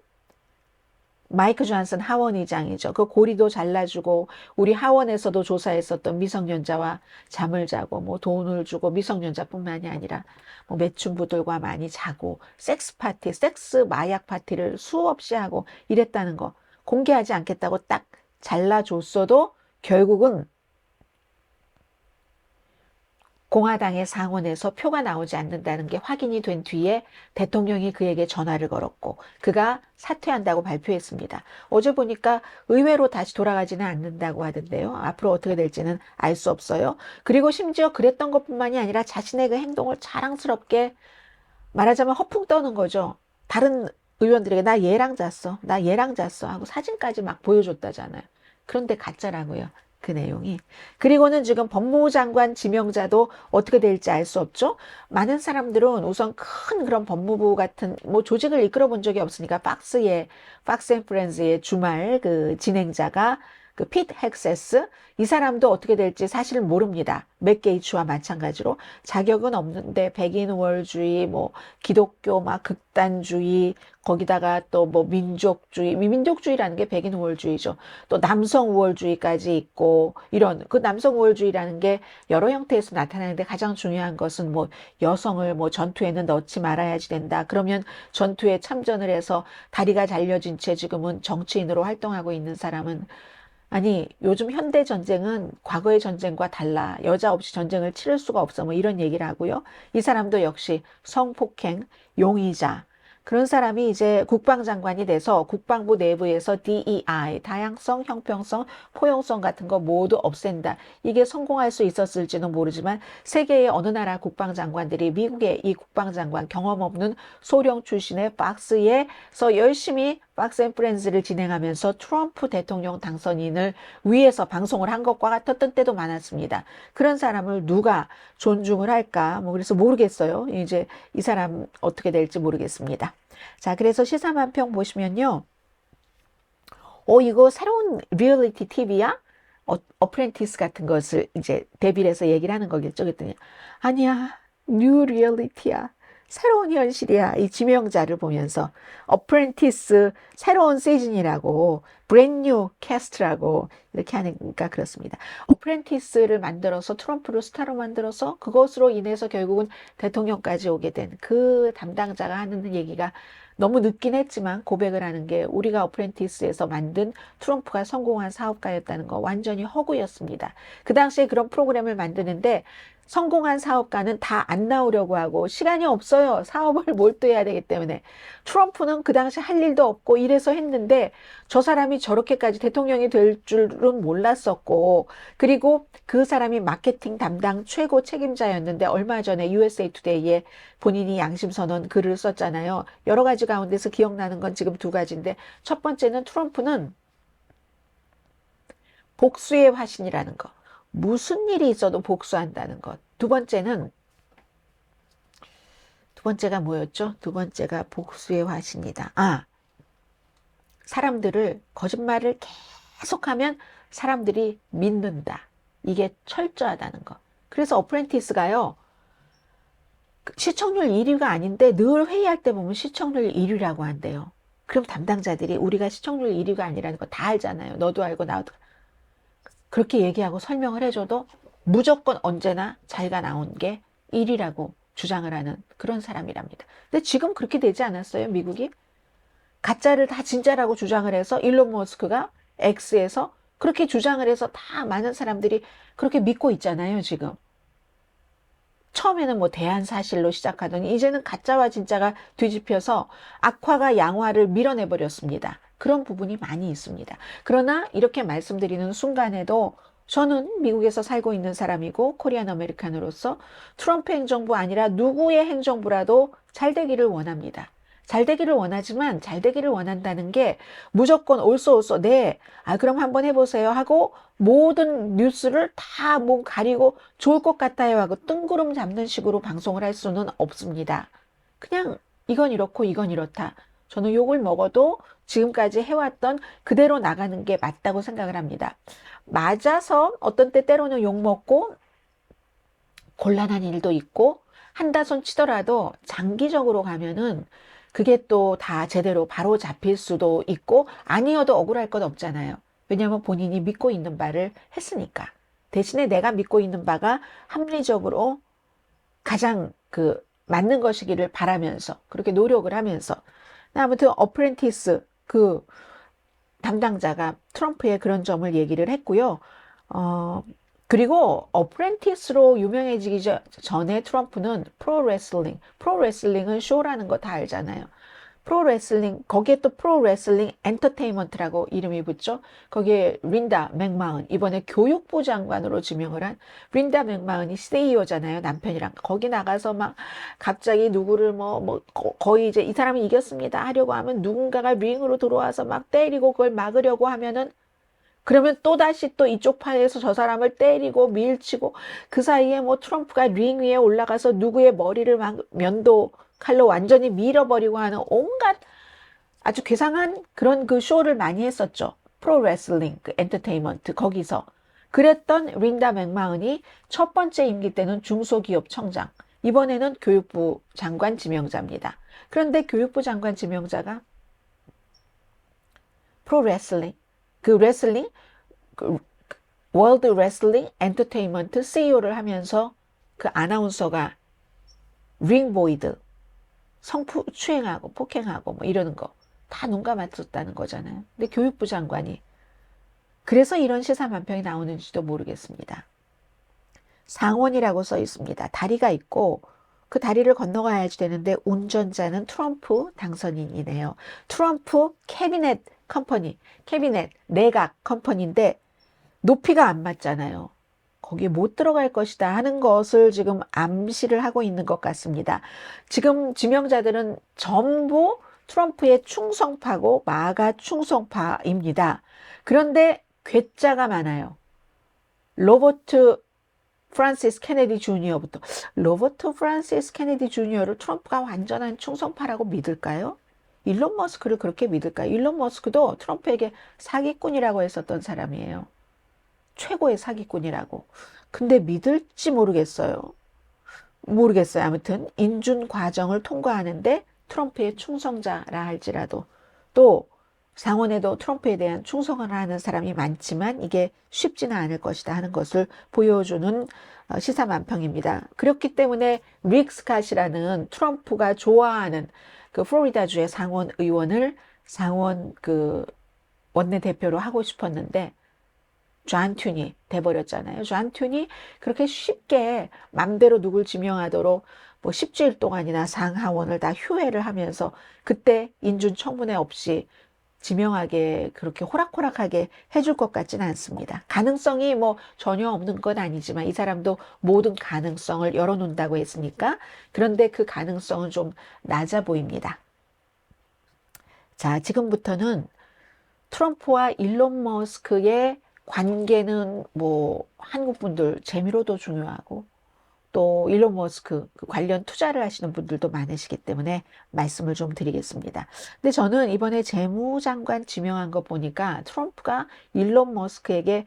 마이크 존슨 하원의장이죠. 그 고리도 잘라주고 우리 하원에서도 조사했었던 미성년자와 잠을 자고 뭐 돈을 주고 미성년자뿐만이 아니라 뭐 매춘부들과 많이 자고 섹스 파티, 섹스 마약 파티를 수없이 하고 이랬다는 거 공개하지 않겠다고 딱 잘라줬어도 결국은 공화당의 상원에서 표가 나오지 않는다는 게 확인이 된 뒤에 대통령이 그에게 전화를 걸었고 그가 사퇴한다고 발표했습니다. 어제 보니까 의회로 다시 돌아가지는 않는다고 하던데요. 앞으로 어떻게 될지는 알 수 없어요. 그리고 심지어 그랬던 것뿐만이 아니라 자신의 그 행동을 자랑스럽게 말하자면 허풍 떠는 거죠. 다른 의원들에게 나 얘랑 잤어. 나 얘랑 잤어 하고 사진까지 막 보여줬다잖아요. 그런데 가짜라고요. 그 내용이. 그리고는 지금 법무부 장관 지명자도 어떻게 될지 알 수 없죠. 많은 사람들은 우선 큰 그런 법무부 같은 뭐 조직을 이끌어 본 적이 없으니까 팍스 앤 프렌즈의 주말 그 진행자가 그 핏 헥세스 이 사람도 어떻게 될지 사실 모릅니다. 맷 게이츠와 마찬가지로 자격은 없는데 백인 우월주의, 뭐 기독교 막 극단주의, 거기다가 또 뭐 민족주의라는 게 백인 우월주의죠. 또 남성 우월주의까지 있고 이런 그 남성 우월주의라는 게 여러 형태에서 나타나는데 가장 중요한 것은 뭐 여성을 뭐 전투에는 넣지 말아야지 된다. 그러면 전투에 참전을 해서 다리가 잘려진 채 지금은 정치인으로 활동하고 있는 사람은 아니, 요즘 현대 전쟁은 과거의 전쟁과 달라. 여자 없이 전쟁을 치를 수가 없어. 뭐 이런 얘기를 하고요. 이 사람도 역시 성폭행, 용의자. 그런 사람이 이제 국방장관이 돼서 국방부 내부에서 DEI, 다양성, 형평성, 포용성 같은 거 모두 없앤다. 이게 성공할 수 있었을지는 모르지만 세계의 어느 나라 국방장관들이 미국의 이 국방장관 경험 없는 소령 출신의 박스에서 열심히 박스 앤 프렌즈를 진행하면서 트럼프 대통령 당선인을 위해서 방송을 한 것과 같았던 때도 많았습니다. 그런 사람을 누가 존중을 할까? 뭐 그래서 모르겠어요. 이제 이 사람 어떻게 될지 모르겠습니다. 자, 그래서 시사만평 보시면요. 이거 새로운 리얼리티 TV야? 어프렌티스 같은 것을 이제 대비를 해서 얘기를 하는 거겠죠. 그랬더니 아니야. 뉴 리얼리티야. 새로운 현실이야. 이 지명자를 보면서 어프렌티스 새로운 시즌이라고 브랜뉴 캐스트라고 이렇게 하니까 그렇습니다. 어프렌티스를 만들어서 트럼프를 스타로 만들어서 그것으로 인해서 결국은 대통령까지 오게 된 그 담당자가 하는 얘기가 너무 늦긴 했지만 고백을 하는 게 우리가 어프렌티스에서 만든 트럼프가 성공한 사업가였다는 거 완전히 허구였습니다. 그 당시에 그런 프로그램을 만드는데 성공한 사업가는 다 안 나오려고 하고 시간이 없어요. 사업을 몰두해야 되기 때문에. 트럼프는 그 당시 할 일도 없고 이래서 했는데 저 사람이 저렇게까지 대통령이 될 줄은 몰랐었고 그리고 그 사람이 마케팅 담당 최고 책임자였는데 얼마 전에 USA 투데이에 본인이 양심선언 글을 썼잖아요. 여러 가지 가운데서 기억나는 건 지금 두 가지인데 첫 번째는 트럼프는 복수의 화신이라는 거. 무슨 일이 있어도 복수한다는 것. 두 번째가 뭐였죠? 두 번째가 복수의 화신이다. 사람들을, 거짓말을 계속하면 사람들이 믿는다. 이게 철저하다는 거. 그래서 어프렌티스가요, 시청률 1위가 아닌데 늘 회의할 때 보면 시청률 1위라고 한대요. 그럼 담당자들이 우리가 시청률 1위가 아니라는 거 다 알잖아요. 너도 알고 나도. 그렇게 얘기하고 설명을 해줘도 무조건 언제나 자기가 나온 게 1위라고 주장을 하는 그런 사람이랍니다. 근데 지금 그렇게 되지 않았어요, 미국이? 가짜를 다 진짜라고 주장을 해서 일론 머스크가 X에서 그렇게 주장을 해서 다 많은 사람들이 그렇게 믿고 있잖아요, 지금. 처음에는 뭐 대한사실로 시작하더니 이제는 가짜와 진짜가 뒤집혀서 악화가 양화를 밀어내버렸습니다. 그런 부분이 많이 있습니다. 그러나 이렇게 말씀드리는 순간에도 저는 미국에서 살고 있는 사람이고 코리안 아메리칸으로서 트럼프 행정부 아니라 누구의 행정부라도 잘 되기를 원합니다. 잘 되기를 원하지만 잘 되기를 원한다는 게 무조건 옳소 네, 그럼 한번 해보세요 하고 모든 뉴스를 다 몸 가리고 좋을 것 같아요 하고 뜬구름 잡는 식으로 방송을 할 수는 없습니다. 그냥 이건 이렇고 이건 이렇다. 저는 욕을 먹어도 지금까지 해왔던 그대로 나가는 게 맞다고 생각을 합니다. 맞아서 어떤 때 때로는 욕 먹고 곤란한 일도 있고 한다손 치더라도 장기적으로 가면은 그게 또 다 제대로 바로 잡힐 수도 있고 아니어도 억울할 것 없잖아요. 왜냐하면 본인이 믿고 있는 바를 했으니까. 대신에 내가 믿고 있는 바가 합리적으로 가장 맞는 것이기를 바라면서 그렇게 노력을 하면서 아무튼 어프렌티스 그 담당자가 트럼프의 그런 점을 얘기를 했고요. 그리고 어프렌티스로 유명해지기 전에 트럼프는 프로레슬링은 쇼라는 거 다 알잖아요. 프로레슬링, 거기에 또 프로레슬링 엔터테인먼트라고 이름이 붙죠. 거기에 린다 맥마흔, 이번에 교육부 장관으로 지명을 한 린다 맥마흔이 CEO잖아요. 남편이랑. 거기 나가서 막 갑자기 누구를 거의 이제 이 사람이 이겼습니다 하려고 하면 누군가가 링으로 들어와서 막 때리고 그걸 막으려고 하면은 그러면 또다시 또 이쪽 파에서 저 사람을 때리고 밀치고 그 사이에 뭐 트럼프가 링 위에 올라가서 누구의 머리를 막 면도 칼로 완전히 밀어버리고 하는 온갖 아주 괴상한 그런 그 쇼를 많이 했었죠. 프로레슬링, 그 엔터테인먼트 거기서. 그랬던 린다 맥마흔이 첫 번째 임기 때는 중소기업청장, 이번에는 교육부 장관 지명자입니다. 그런데 교육부 장관 지명자가 프로레슬링, 그 레슬링, 그 월드 레슬링 엔터테인먼트 CEO를 하면서 그 아나운서가 링보이드, 성추행하고 폭행하고 뭐 이러는 거 다 눈 감았었다는 거잖아요. 근데 교육부 장관이 그래서 이런 시사만평이 나오는지도 모르겠습니다. 상원이라고 써 있습니다. 다리가 있고 그 다리를 건너가야지 되는데 운전자는 트럼프 당선인이네요. 트럼프 캐비넷 컴퍼니, 캐비넷 내각 컴퍼니인데 높이가 안 맞잖아요. 거기에 못 들어갈 것이다 하는 것을 지금 암시를 하고 있는 것 같습니다. 지금 지명자들은 전부 트럼프의 충성파고 마가 충성파입니다. 그런데 괴짜가 많아요. 로버트 프란시스 케네디 주니어부터. 로버트 프란시스 케네디 주니어를 트럼프가 완전한 충성파라고 믿을까요? 일론 머스크를 그렇게 믿을까요? 일론 머스크도 트럼프에게 사기꾼이라고 했었던 사람이에요. 최고의 사기꾼이라고. 근데 믿을지 모르겠어요. 모르겠어요. 아무튼 인준 과정을 통과하는데 트럼프의 충성자라 할지라도 또 상원에도 트럼프에 대한 충성을 하는 사람이 많지만 이게 쉽지는 않을 것이다 하는 것을 보여주는 시사만평입니다. 그렇기 때문에 릭 스캇이라는 트럼프가 좋아하는 그 플로리다주의 상원 의원을 상원 그 원내대표로 하고 싶었는데 존 튠이 돼버렸잖아요. 존 튠이 그렇게 쉽게 맘대로 누굴 지명하도록 뭐 10주일 동안이나 상하원을 다 휴회를 하면서 그때 인준 청문회 없이 지명하게 그렇게 호락호락하게 해줄 것 같지는 않습니다. 가능성이 뭐 전혀 없는 건 아니지만 이 사람도 모든 가능성을 열어놓는다고 했으니까 그런데 그 가능성은 좀 낮아 보입니다. 자, 지금부터는 트럼프와 일론 머스크의 관계는 뭐 한국 분들 재미로도 중요하고 또 일론 머스크 그 관련 투자를 하시는 분들도 많으시기 때문에 말씀을 좀 드리겠습니다. 근데 저는 이번에 재무장관 지명한 거 보니까 트럼프가 일론 머스크에게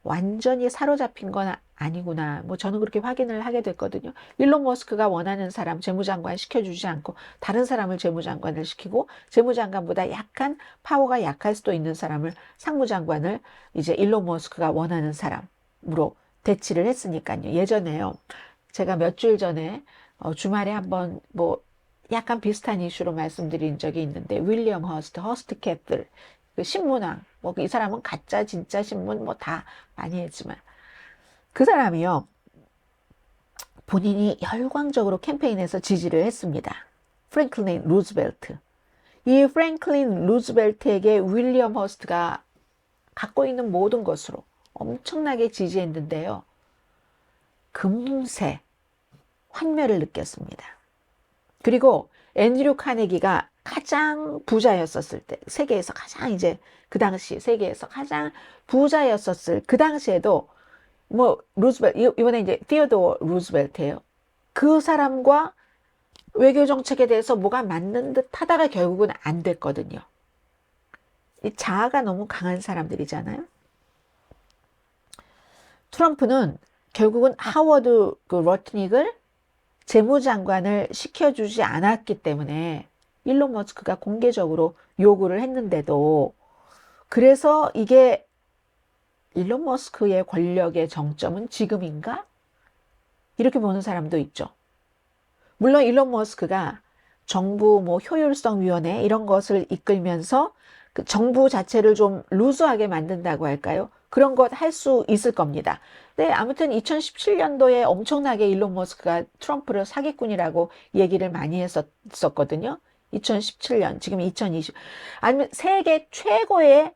완전히 사로잡힌 건 아니구나. 뭐 저는 그렇게 확인을 하게 됐거든요. 일론 머스크가 원하는 사람 재무장관 시켜주지 않고 다른 사람을 재무장관을 시키고 재무장관보다 약간 파워가 약할 수도 있는 사람을 상무장관을 이제 일론 머스크가 원하는 사람으로 대치를 했으니까요. 예전에요. 제가 몇 주일 전에 주말에 한번 뭐 약간 비슷한 이슈로 말씀드린 적이 있는데 윌리엄 허스트 캡들 그 신문왕 뭐 이 사람은 가짜 진짜 신문 뭐 다 많이 했지만 그 사람이요 본인이 열광적으로 캠페인에서 지지를 했습니다. 프랭클린 루즈벨트. 이 프랭클린 루즈벨트에게 윌리엄 허스트가 갖고 있는 모든 것으로 엄청나게 지지했는데요. 금세 환멸을 느꼈습니다. 그리고 앤드류 카네기가 가장 부자였었을 때, 세계에서 가장 이제 그 당시 세계에서 가장 부자였었을 그 당시에도 뭐 루즈벨트 이번에 이제 티어도어 루즈벨트예요. 그 사람과 외교 정책에 대해서 뭐가 맞는 듯 하다가 결국은 안 됐거든요. 이 자아가 너무 강한 사람들이잖아요. 트럼프는 결국은 하워드 그 러트닉을 재무장관을 시켜주지 않았기 때문에 일론 머스크가 공개적으로 요구를 했는데도 그래서 이게 일론 머스크의 권력의 정점은 지금인가? 이렇게 보는 사람도 있죠. 물론 일론 머스크가 정부 뭐 효율성위원회 이런 것을 이끌면서 그 정부 자체를 좀 루즈하게 만든다고 할까요? 그런 것 할 수 있을 겁니다. 네, 아무튼 2017년도에 엄청나게 일론 머스크가 트럼프를 사기꾼이라고 얘기를 많이 했었거든요. 2017년, 지금 2020. 아니면 세계 최고의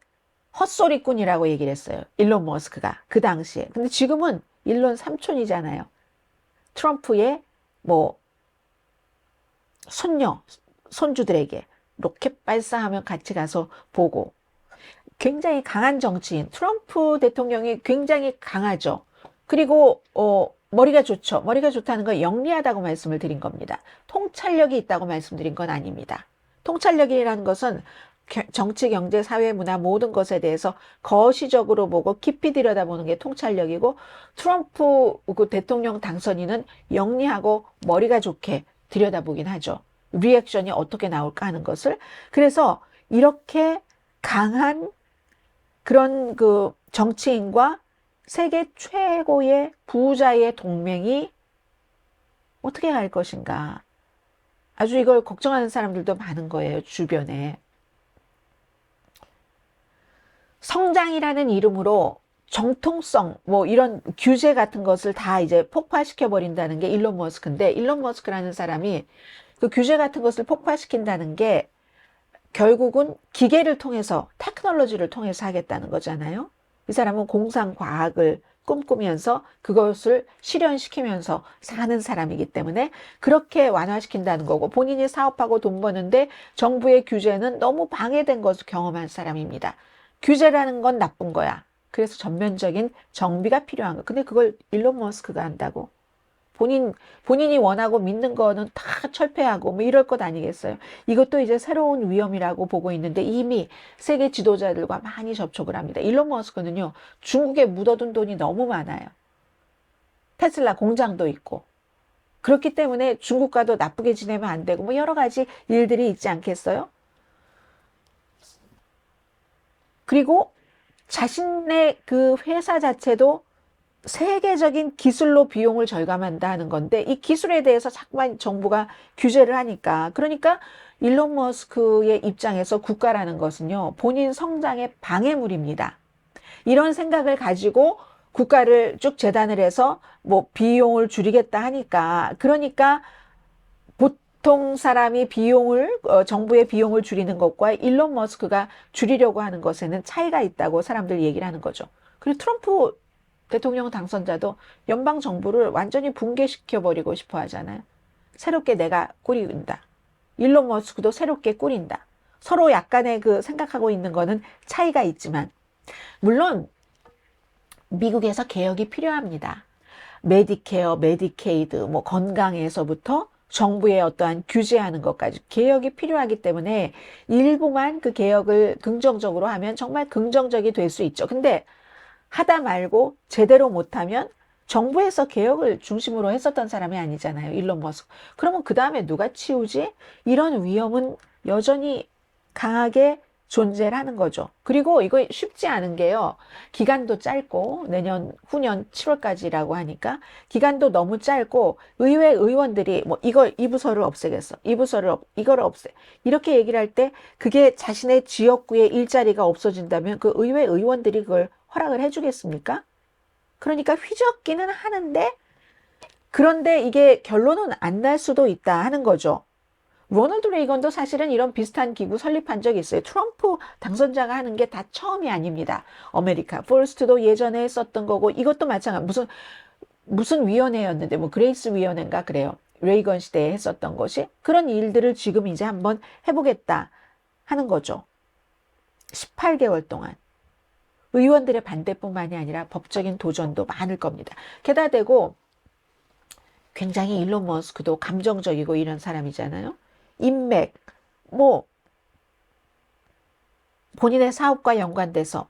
헛소리꾼이라고 얘기를 했어요. 일론 머스크가 그 당시에. 근데 지금은 일론 삼촌이잖아요. 트럼프의 뭐 손녀, 손주들에게 로켓 발사하면 같이 가서 보고 굉장히 강한 정치인 트럼프 대통령이 굉장히 강하죠. 그리고 머리가 좋죠. 머리가 좋다는 건 영리하다고 말씀을 드린 겁니다. 통찰력이 있다고 말씀드린 건 아닙니다. 통찰력이라는 것은 정치, 경제, 사회, 문화 모든 것에 대해서 거시적으로 보고 깊이 들여다보는 게 통찰력이고 트럼프 그 대통령 당선인은 영리하고 머리가 좋게 들여다보긴 하죠. 리액션이 어떻게 나올까 하는 것을. 그래서 이렇게 강한 그런 그 정치인과 세계 최고의 부자의 동맹이 어떻게 갈 것인가. 아주 이걸 걱정하는 사람들도 많은 거예요, 주변에. 성장이라는 이름으로 정통성, 뭐 이런 규제 같은 것을 다 이제 폭파시켜 버린다는 게 일론 머스크인데, 일론 머스크라는 사람이 그 규제 같은 것을 폭파시킨다는 게 결국은 기계를 통해서, 테크놀로지를 통해서 하겠다는 거잖아요. 이 사람은 공상과학을 꿈꾸면서 그것을 실현시키면서 사는 사람이기 때문에 그렇게 완화시킨다는 거고, 본인이 사업하고 돈 버는데 정부의 규제는 너무 방해된 것을 경험한 사람입니다. 규제라는 건 나쁜 거야. 그래서 전면적인 정비가 필요한 거. 근데 그걸 일론 머스크가 한다고? 본인이 원하고 믿는 거는 다 철폐하고 뭐 이럴 것 아니겠어요? 이것도 이제 새로운 위험이라고 보고 있는데 이미 세계 지도자들과 많이 접촉을 합니다. 일론 머스크는요, 중국에 묻어둔 돈이 너무 많아요. 테슬라 공장도 있고. 그렇기 때문에 중국과도 나쁘게 지내면 안 되고 뭐 여러 가지 일들이 있지 않겠어요? 그리고 자신의 그 회사 자체도 세계적인 기술로 비용을 절감한다는 건데 이 기술에 대해서 자꾸만 정부가 규제를 하니까 그러니까 일론 머스크의 입장에서 국가라는 것은요 본인 성장의 방해물입니다. 이런 생각을 가지고 국가를 쭉 재단을 해서 뭐 비용을 줄이겠다 하니까 그러니까 보통 사람이 정부의 비용을 줄이는 것과 일론 머스크가 줄이려고 하는 것에는 차이가 있다고 사람들 얘기를 하는 거죠. 그리고 트럼프 대통령 당선자도 연방 정부를 완전히 붕괴시켜 버리고 싶어 하잖아요. 새롭게 내가 꾸린다. 일론 머스크도 새롭게 꾸린다. 서로 약간의 그 생각하고 있는 거는 차이가 있지만 물론 미국에서 개혁이 필요합니다. 메디케어, 메디케이드, 뭐 건강에서부터 정부의 어떠한 규제하는 것까지 개혁이 필요하기 때문에 일부만 그 개혁을 긍정적으로 하면 정말 긍정적이 될 수 있죠. 근데 하다 말고 제대로 못하면 정부에서 개혁을 중심으로 했었던 사람이 아니잖아요. 일론 머스크. 그러면 그 다음에 누가 치우지? 이런 위험은 여전히 강하게 존재를 하는 거죠. 그리고 이거 쉽지 않은 게요. 기간도 짧고 내년 후년 7월까지라고 하니까 기간도 너무 짧고 의회 의원들이 뭐 이 부서를 없애겠어. 이거를 없애. 이렇게 얘기를 할 때 그게 자신의 지역구의 일자리가 없어진다면 그 의회 의원들이 그걸 허락을 해주겠습니까? 그러니까 휘젓기는 하는데 그런데 이게 결론은 안 날 수도 있다 하는 거죠. 로널드 레이건도 사실은 이런 비슷한 기구 설립한 적이 있어요. 트럼프 당선자가 하는 게 다 처음이 아닙니다. 아메리카 퍼스트도 예전에 했었던 거고 이것도 마찬가지 무슨 위원회였는데 뭐 그레이스 위원회인가 그래요. 레이건 시대에 했었던 것이 그런 일들을 지금 이제 한번 해보겠다 하는 거죠. 18개월 동안. 의원들의 반대뿐만이 아니라 법적인 도전도 많을 겁니다. 게다가 대고 굉장히 일론 머스크도 감정적이고 이런 사람이잖아요. 인맥, 뭐 본인의 사업과 연관돼서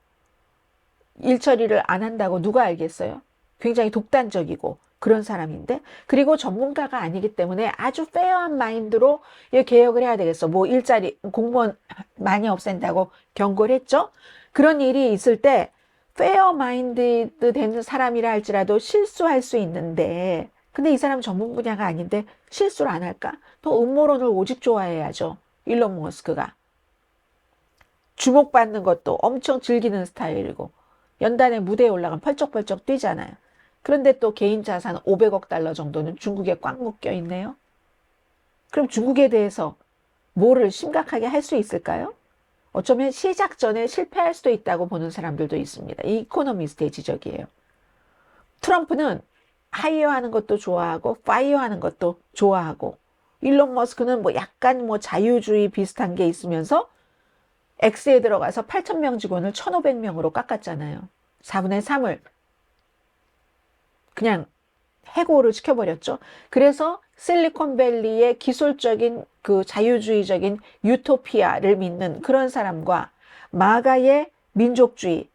일 처리를 안 한다고 누가 알겠어요? 굉장히 독단적이고 그런 사람인데 그리고 전문가가 아니기 때문에 아주 페어한 마인드로 개혁을 해야 되겠어. 뭐 일자리 공무원 많이 없앤다고 경고를 했죠. 그런 일이 있을 때 페어 마인드 된 사람이라 할지라도 실수할 수 있는데 근데 이 사람 전문 분야가 아닌데 실수를 안 할까? 또 음모론을 오직 좋아해야죠. 일론 머스크가. 주목받는 것도 엄청 즐기는 스타일이고 연단의 무대에 올라가면 펄쩍펄쩍 뛰잖아요. 그런데 또 개인 자산 500억 달러 정도는 중국에 꽉 묶여 있네요. 그럼 중국에 대해서 뭐를 심각하게 할 수 있을까요? 어쩌면 시작 전에 실패할 수도 있다고 보는 사람들도 있습니다. 이 이코노미스트의 지적이에요. 트럼프는 하이어하는 것도 좋아하고 파이어하는 것도 좋아하고 일론 머스크는 뭐 약간 뭐 자유주의 비슷한 게 있으면서 X에 들어가서 8,000명 직원을 1,500명으로 깎았잖아요. 4분의 3을 그냥 해고를 시켜버렸죠. 그래서 실리콘밸리의 기술적인 그 자유주의적인 유토피아를 믿는 그런 사람과 마가의 민족주의,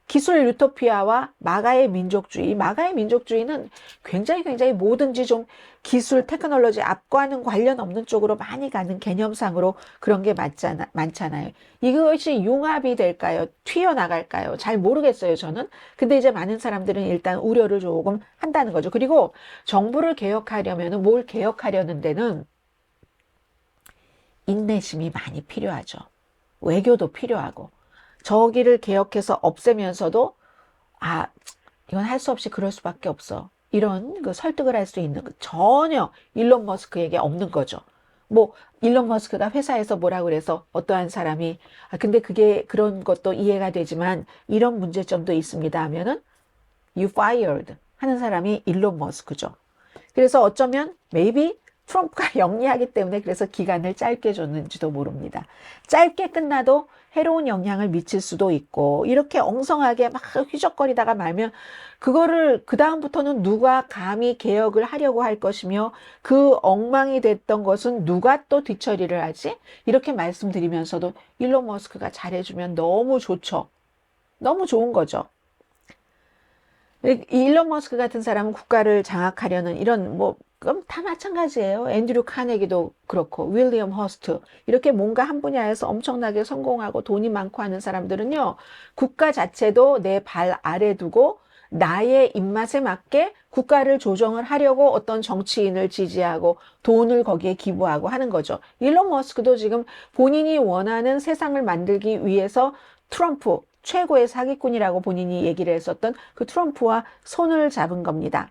기술 유토피아와 마가의 민족주의는 굉장히 뭐든지 좀 기술, 테크놀로지 앞과는 관련 없는 쪽으로 많이 가는 개념상으로 그런 게 많잖아요. 이것이 융합이 될까요? 튀어나갈까요? 잘 모르겠어요, 저는. 근데 이제 많은 사람들은 일단 우려를 조금 한다는 거죠. 그리고 정부를 개혁하려면 뭘 개혁하려는 데는 인내심이 많이 필요하죠. 외교도 필요하고. 저기를 개혁해서 없애면서도 이건 할 수 없이 그럴 수밖에 없어. 이런 그 설득을 할 수 있는 전혀 일론 머스크에게 없는 거죠. 뭐 일론 머스크가 회사에서 뭐라 그래서 어떠한 사람이 근데 그게 그런 것도 이해가 되지만 이런 문제점도 있습니다 하면은 you fired 하는 사람이 일론 머스크죠. 그래서 어쩌면 maybe 트럼프가 영리하기 때문에 그래서 기간을 짧게 줬는지도 모릅니다. 짧게 끝나도 해로운 영향을 미칠 수도 있고 이렇게 엉성하게 막 휘적거리다가 말면 그거를 그 다음부터는 누가 감히 개혁을 하려고 할 것이며 그 엉망이 됐던 것은 누가 또 뒤처리를 하지? 이렇게 말씀드리면서도 일론 머스크가 잘해주면 너무 좋죠. 너무 좋은 거죠. 일론 머스크 같은 사람은 국가를 장악하려는 이런 뭐 그럼 다 마찬가지예요. 앤드류 카네기도 그렇고 윌리엄 허스트 이렇게 뭔가 한 분야에서 엄청나게 성공하고 돈이 많고 하는 사람들은요. 국가 자체도 내 발 아래 두고 나의 입맛에 맞게 국가를 조정을 하려고 어떤 정치인을 지지하고 돈을 거기에 기부하고 하는 거죠. 일론 머스크도 지금 본인이 원하는 세상을 만들기 위해서 트럼프 최고의 사기꾼이라고 본인이 얘기를 했었던 그 트럼프와 손을 잡은 겁니다.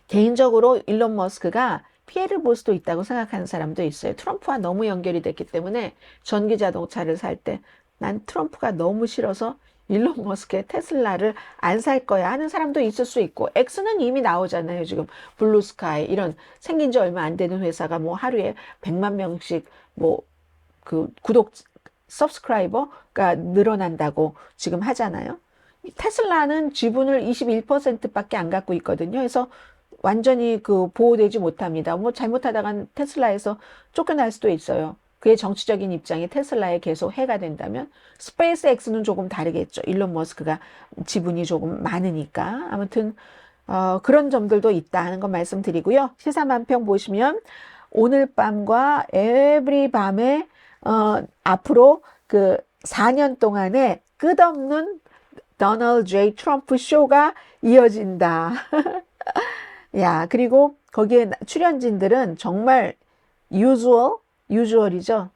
개인적으로 일론 머스크가 피해를 볼 수도 있다고 생각하는 사람도 있어요. 트럼프와 너무 연결이 됐기 때문에 전기 자동차를 살 때 난 트럼프가 너무 싫어서 일론 머스크의 테슬라를 안 살 거야 하는 사람도 있을 수 있고, X는 이미 나오잖아요. 지금 블루스카이 이런 생긴 지 얼마 안 되는 회사가 뭐 하루에 100만 명씩 뭐 그 구독 서브스크라이버가 늘어난다고 지금 하잖아요. 테슬라는 지분을 21%밖에 안 갖고 있거든요. 그래서 완전히 그 보호되지 못합니다. 뭐 잘못하다간 테슬라에서 쫓겨날 수도 있어요. 그의 정치적인 입장이 테슬라에 계속 해가 된다면. 스페이스 X는 조금 다르겠죠. 일론 머스크가 지분이 조금 많으니까. 아무튼 그런 점들도 있다 하는 거 말씀드리고요. 시사만평 보시면 오늘 밤과 에브리 밤에 앞으로 그 4년 동안에 끝없는 도널드 J. 트럼프 쇼가 이어진다. 야, 그리고 거기에 출연진들은 정말 유주얼이죠.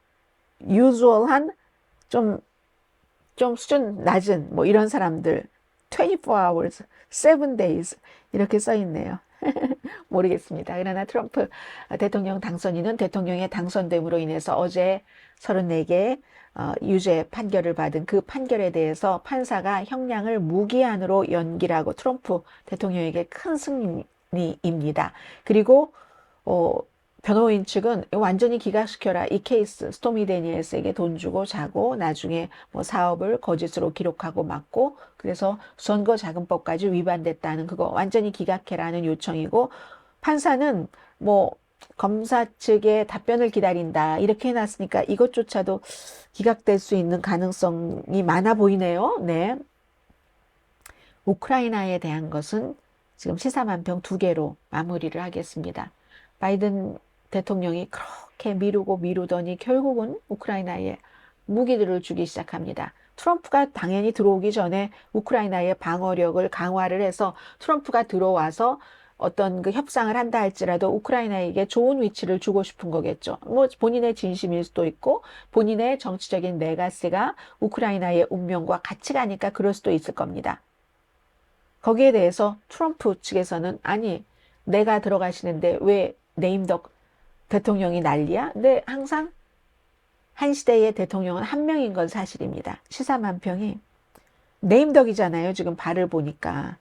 유주얼한 좀 수준 낮은 뭐 이런 사람들 24 hours, 7 days 이렇게 써 있네요. 모르겠습니다. 그러나 트럼프 대통령 당선인은 대통령의 당선됨으로 인해서 어제 34개 유죄 판결을 받은 그 판결에 대해서 판사가 형량을 무기한으로 연기하고 트럼프 대통령에게 큰 승리입니다. 그리고 변호인 측은 완전히 기각시켜라. 이 케이스 스토미 데니엘스에게 돈 주고 자고 나중에 뭐 사업을 거짓으로 기록하고 막고 그래서 선거자금법까지 위반됐다는 그거 완전히 기각해라는 요청이고, 판사는 뭐 검사 측의 답변을 기다린다 이렇게 해놨으니까 이것조차도 기각될 수 있는 가능성이 많아 보이네요. 네. 우크라이나에 대한 것은 지금 시사만평 2개로 마무리를 하겠습니다. 바이든 대통령이 그렇게 미루더니 결국은 우크라이나에 무기들을 주기 시작합니다. 트럼프가 당연히 들어오기 전에 우크라이나의 방어력을 강화를 해서 트럼프가 들어와서 어떤 그 협상을 한다 할지라도 우크라이나에게 좋은 위치를 주고 싶은 거겠죠. 뭐 본인의 진심일 수도 있고 본인의 정치적인 레가시가 우크라이나의 운명과 같이 가니까 그럴 수도 있을 겁니다. 거기에 대해서 트럼프 측에서는 아니 내가 들어가시는데 왜 네임덕 대통령이 난리야? 근데 항상 한 시대의 대통령은 한 명인 건 사실입니다. 시사만평이 네임덕이잖아요. 지금 발을 보니까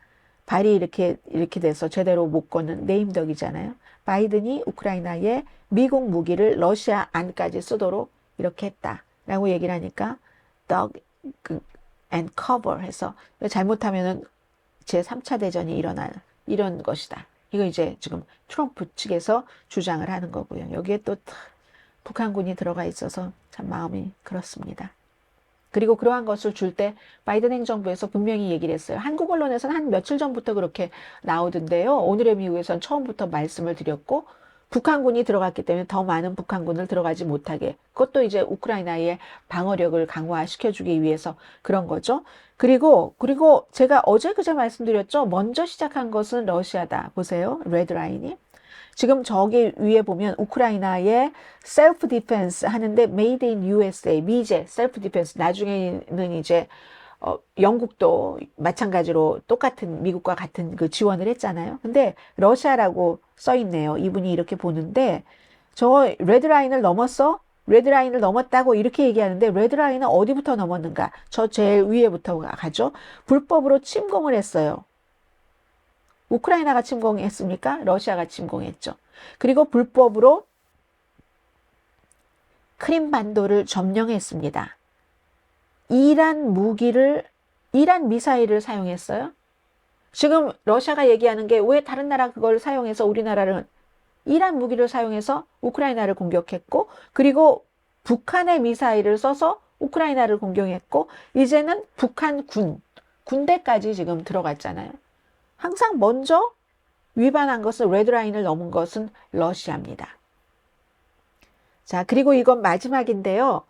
발이 이렇게 돼서 제대로 못 걷는 네임덕이잖아요. 바이든이 우크라이나에 미국 무기를 러시아 안까지 쓰도록 이렇게 했다라고 얘기를 하니까 dog and cover 해서 잘못하면은 제3차 대전이 일어날 이런 것이다. 이거 이제 지금 트럼프 측에서 주장을 하는 거고요. 여기에 또 북한군이 들어가 있어서 참 마음이 그렇습니다. 그리고 그러한 것을 줄 때 바이든 행정부에서 분명히 얘기를 했어요. 한국 언론에서는 한 며칠 전부터 그렇게 나오던데요. 오늘의 미국에서는 처음부터 말씀을 드렸고 북한군이 들어갔기 때문에 더 많은 북한군을 들어가지 못하게, 그것도 이제 우크라이나의 방어력을 강화시켜주기 위해서 그런 거죠. 그리고 제가 어제 그제 말씀드렸죠. 먼저 시작한 것은 러시아다. 보세요. 레드라인이. 지금 저기 위에 보면 우크라이나의 셀프 디펜스 하는데 메이드 인 USA, 미제 셀프 디펜스. 나중에는 이제 영국도 마찬가지로 똑같은 미국과 같은 그 지원을 했잖아요. 근데 러시아라고 써 있네요. 이분이 이렇게 보는데 저 레드라인을 넘었어? 레드라인을 넘었다고 이렇게 얘기하는데 레드라인은 어디부터 넘었는가? 저 제일 위에부터 가죠. 불법으로 침공을 했어요. 우크라이나가 침공했습니까? 러시아가 침공했죠. 그리고 불법으로 크림반도를 점령했습니다. 이란 미사일을 사용했어요. 지금 러시아가 얘기하는 게 왜 다른 나라 그걸 사용해서 우리나라를 이란 무기를 사용해서 우크라이나를 공격했고, 그리고 북한의 미사일을 써서 우크라이나를 공격했고, 이제는 북한 군대까지 지금 들어갔잖아요. 항상 먼저 위반한 것은 레드라인을 넘은 것은 러시아입니다. 자, 그리고 이건 마지막인데요.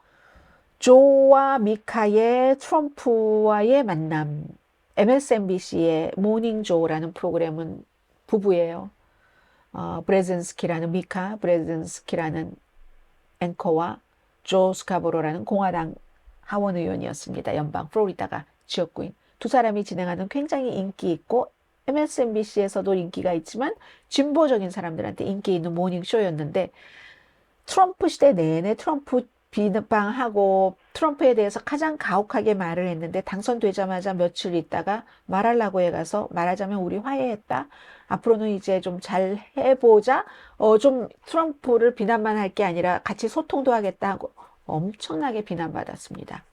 조와 미카의 트럼프와의 만남. MSNBC의 모닝조라는 프로그램은 부부예요. 미카 브레진스키라는 앵커와 조 스카보로라는 공화당 하원 의원이었습니다. 연방 플로리다가 지역구인. 두 사람이 진행하는 굉장히 인기 있고 MSNBC에서도 인기가 있지만 진보적인 사람들한테 인기 있는 모닝쇼였는데, 트럼프 시대 내내 트럼프 비방하고 트럼프에 대해서 가장 가혹하게 말을 했는데, 당선되자마자 며칠 있다가 말하려고 해가서, 말하자면 우리 화해했다, 앞으로는 이제 좀 잘 해보자, 좀 트럼프를 비난만 할 게 아니라 같이 소통도 하겠다 하고 엄청나게 비난받았습니다.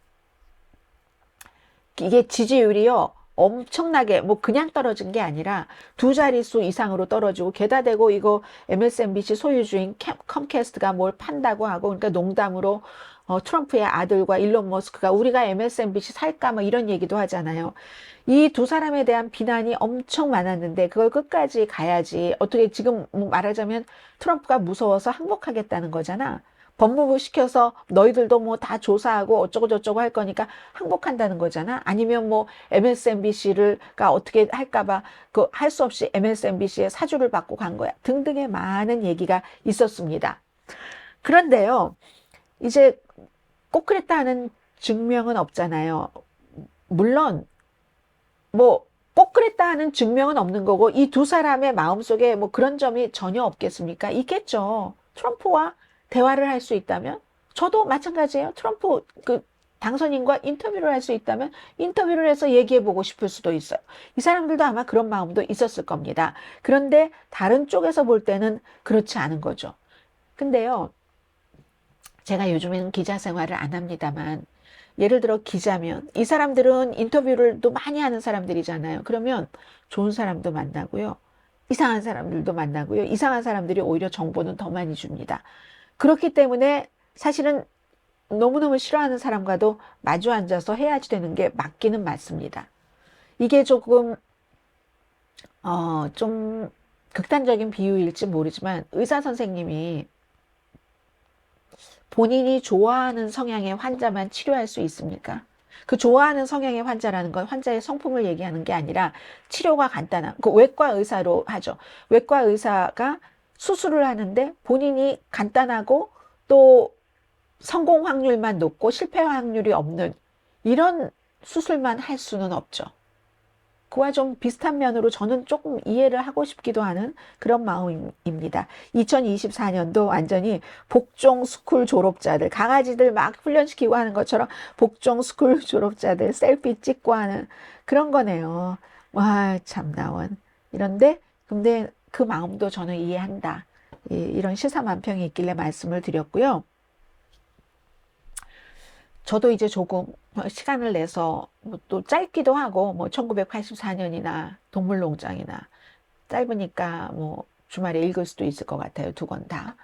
이게 지지율이요, 엄청나게 뭐 그냥 떨어진 게 아니라 두 자릿수 이상으로 떨어지고, 게다 대고 이거 MSNBC 소유주인 컴캐스트가 뭘 판다고 하고, 그러니까 농담으로 트럼프의 아들과 일론 머스크가 우리가 MSNBC 살까 뭐 이런 얘기도 하잖아요. 이 두 사람에 대한 비난이 엄청 많았는데 그걸 끝까지 가야지. 어떻게 지금 뭐 말하자면 트럼프가 무서워서 항복하겠다는 거잖아. 법무부 시켜서 너희들도 뭐 다 조사하고 어쩌고 저쩌고 할 거니까 항복한다는 거잖아. 아니면 뭐 MSNBC가 어떻게 할까봐 그 할 수 없이 MSNBC의 사주를 받고 간 거야, 등등의 많은 얘기가 있었습니다. 그런데요, 이제 꼭 그랬다 하는 증명은 없잖아요. 물론 뭐 꼭 그랬다 하는 증명은 없는 거고, 이 두 사람의 마음속에 뭐 그런 점이 전혀 없겠습니까? 있겠죠. 트럼프와 대화를 할 수 있다면, 저도 마찬가지예요. 트럼프 그 당선인과 인터뷰를 할 수 있다면 인터뷰를 해서 얘기해 보고 싶을 수도 있어요. 이 사람들도 아마 그런 마음도 있었을 겁니다. 그런데 다른 쪽에서 볼 때는 그렇지 않은 거죠. 근데요, 제가 요즘에는 기자 생활을 안 합니다만, 예를 들어 기자면 이 사람들은 인터뷰를 또 많이 하는 사람들이잖아요. 그러면 좋은 사람도 만나고요, 이상한 사람들도 만나고요, 이상한 사람들이 오히려 정보는 더 많이 줍니다. 그렇기 때문에 사실은 너무너무 싫어하는 사람과도 마주 앉아서 해야지 되는 게 맞기는 맞습니다. 이게 조금 좀 극단적인 비유일지 모르지만, 의사 선생님이 본인이 좋아하는 성향의 환자만 치료할 수 있습니까? 그 좋아하는 성향의 환자라는 건 환자의 성품을 얘기하는 게 아니라 치료가 간단한, 그 외과 의사로 하죠. 외과 의사가 수술을 하는데 본인이 간단하고 또 성공 확률만 높고 실패 확률이 없는 이런 수술만 할 수는 없죠. 그와 좀 비슷한 면으로 저는 조금 이해를 하고 싶기도 하는 그런 마음입니다. 2024년도 완전히 복종 스쿨 졸업자들, 강아지들 막 훈련시키고 하는 것처럼 복종 스쿨 졸업자들 셀피 찍고 하는 그런 거네요. 와, 참나원. 이런데 근데 그 마음도 저는 이해한다. 이런 시사만평이 있길래 말씀을 드렸고요. 저도 이제 조금 시간을 내서 뭐또 짧기도 하고, 뭐 1984년이나 동물농장이나 짧으니까 뭐 주말에 읽을 수도 있을 것 같아요. 두 권 다.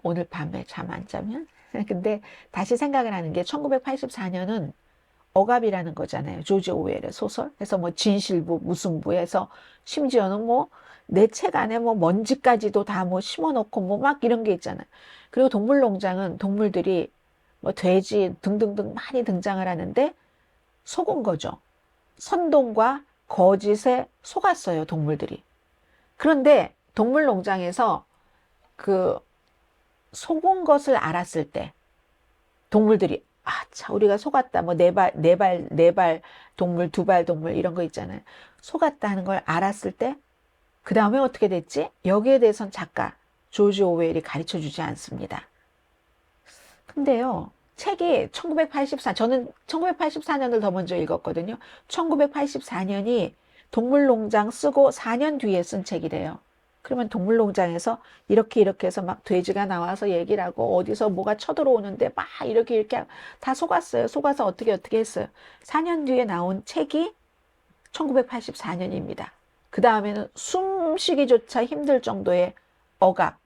오늘 밤에 잠 안 자면. 근데 다시 생각을 하는 게, 1984년은 억압이라는 거잖아요. 조지 오웰의 소설. 그래서 뭐 진실부, 무승부에서 심지어는 뭐 내 책 안에 뭐 먼지까지도 다 뭐 심어놓고 뭐 막 이런 게 있잖아요. 그리고 동물농장은 동물들이 뭐 돼지 등등등 많이 등장을 하는데 속은 거죠. 선동과 거짓에 속았어요, 동물들이. 그런데 동물농장에서 그 속은 것을 알았을 때 동물들이, 아, 참, 우리가 속았다. 뭐 네 발 동물, 두 발 동물 이런 거 있잖아요. 속았다는 걸 알았을 때 그 다음에 어떻게 됐지? 여기에 대해서는 작가 조지 오웰이 가르쳐 주지 않습니다. 근데요, 책이 저는 1984년을 더 먼저 읽었거든요. 1984년이 동물농장 쓰고 4년 뒤에 쓴 책이래요. 그러면 동물농장에서 이렇게 해서 막 돼지가 나와서 얘기를 하고, 어디서 뭐가 쳐들어오는데 막 이렇게 다 속았어요. 속아서 어떻게 했어요. 4년 뒤에 나온 책이 1984년입니다. 그 다음에는 숨쉬기조차 힘들 정도의 억압,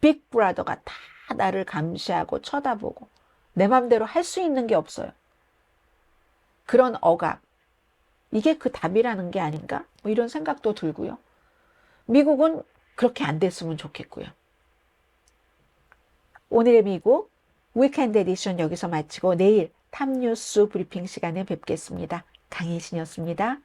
빅브라더가 다 나를 감시하고 쳐다보고 내 맘대로 할 수 있는 게 없어요. 그런 억압, 이게 그 답이라는 게 아닌가? 뭐 이런 생각도 들고요. 미국은 그렇게 안 됐으면 좋겠고요. 오늘의 미국 위켄드 에디션 여기서 마치고 내일 탑뉴스 브리핑 시간에 뵙겠습니다. 강혜신이었습니다.